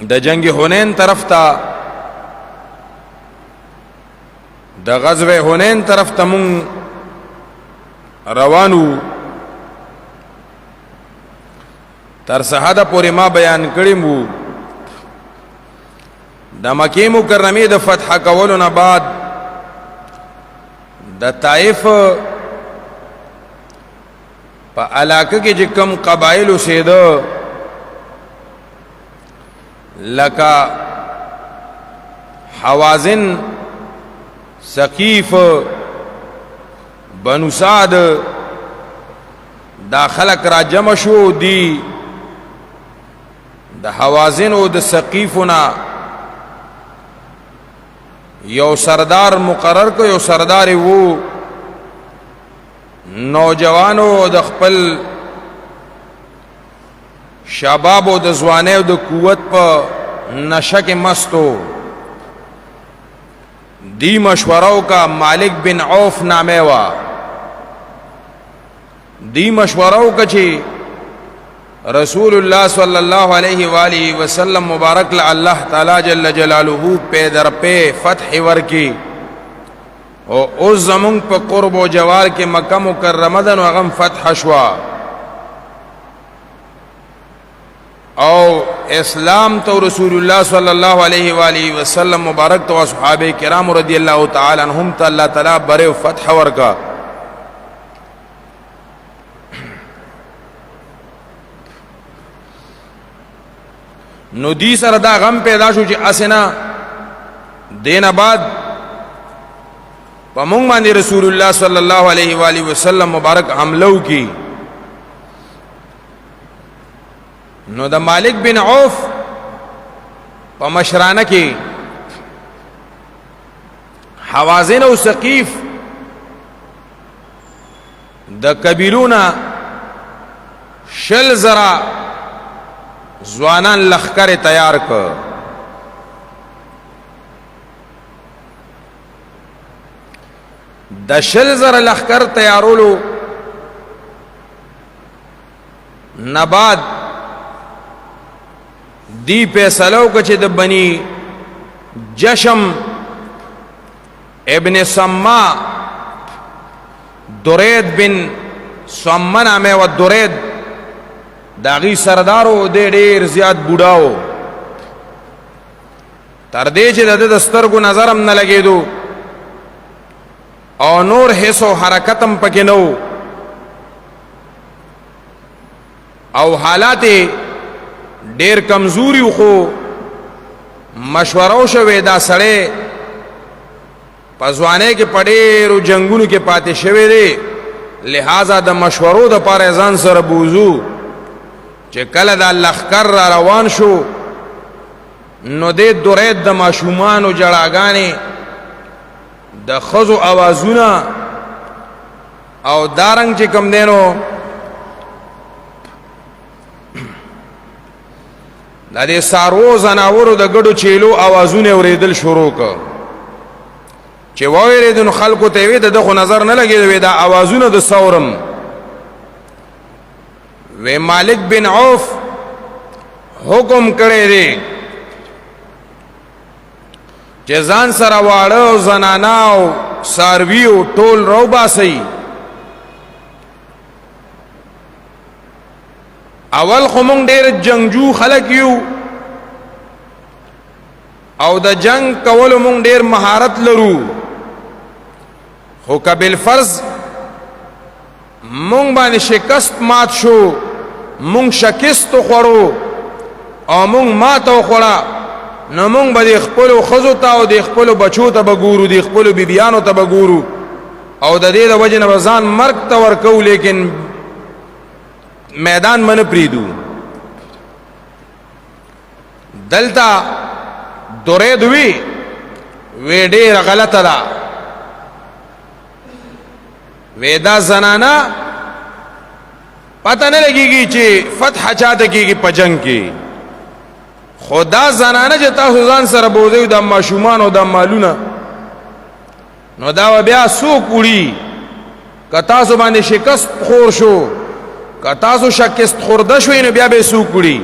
د جنگ حنین طرف ته د غزوه حنین طرف ته مون روانو تر سحاده پورې ما بیان کړی مو د مکه مکرمه د فتح کولو نه بعد د طائف په علاقه کې چې کوم قبایل اوسېده لکه حوازن، ثقیف، بنو سعد، دا خلق را جمع شو. دی د حوازن او د ثقیفنا یو سردار مقرر کو، یو سردار وو نوجوانو د خپل شباب او د ځوانۍ او د قوت په نشه کې مستو. دی مشورو کا مالک بن عوف نامه وا. دی مشورو کا چې رسول الله صلی الله علیه و آله وسلم مبارک له الله تعالی جل جلاله په در په فتح ورکی او اوس زمون په قرب او جوار کې مکه مکرمه ده نو هغه فتح شوا او اسلام تو رسول الله صلی الله علیه و آله وسلم مبارک تو صحابه کرام رضی الله تعالی عنهم ته الله تعالی بره فتح ورکا. نو دی سره دا غم پیدا شو چې اسنا دین بعد په مونږ باندې رسول الله صلی الله علیه و آله وسلم مبارک حملو کی. نو د مالک بن عوف په مشرانه کې حوازن او ثقیف د قبیلونه شل زرا ځوانان لخر تیار کړ. د شل زرا لخر تیارولو نباد دی فیصلو که چې د بنی جشم ابن سما درید بن سما نامه و درید داغی سردارو دې ډېر زیات بوډاو تر دې چې د سترګو نظرم نه لګېدو او نور حصو حرکتم پکې نو او حالات ډېر کمزوري خو مشورو شوې دا سړی په ځوانۍ کې په ډېرو جنګونو کې پاتې شوی دی لہذا د مشورو د پاره ځان سره بوزو چې کله دا لښکر را روان شو نو دې درید د ماشومانو جړاګانې د ښځو اوازونه او دارنګ چې کم دینو دا دې سارو زناورو د ګډو چیلو اوازونه اوریدل شروع کړ. چې واورېدل نو خلکو ته وی دغه نظر نه لګېد دا اوازونه د سورم. وی مالک بن عوف حکم کړی دی چې ځان سره واړه او زنانا او ساروي او ټول رو باسي. اول خو مونږ ډېر جنگجو خلک یو او د جنگ کولو مونږ ډېر مهارت لرو خو قبل فرض مونږ باندې شکست مات شو مونږ شکست خورو او مونږ ماتو خورا نو مونږ به د خپلو ښځو ته او د خپلو بچو ته به ګورو د خپلو بیبیانو ته به ګورو او د دې د وجې نه به ځان مرګ ته ورکو لیکن میدان من پریدو. دلتا درید وی ډېر غلطه ده. وی دا زنانا پته نه لګیږي چې فتح چاته کیږي په جنگ کې. خدا زنانه چې تاسو ځان سره بوزئ د ماشومان او د مالونه نو دا بیا څوک وړي که تاسو باندې شکست خور شو که تاسو شکست خورده شوئ نو بیا به څوک وړي.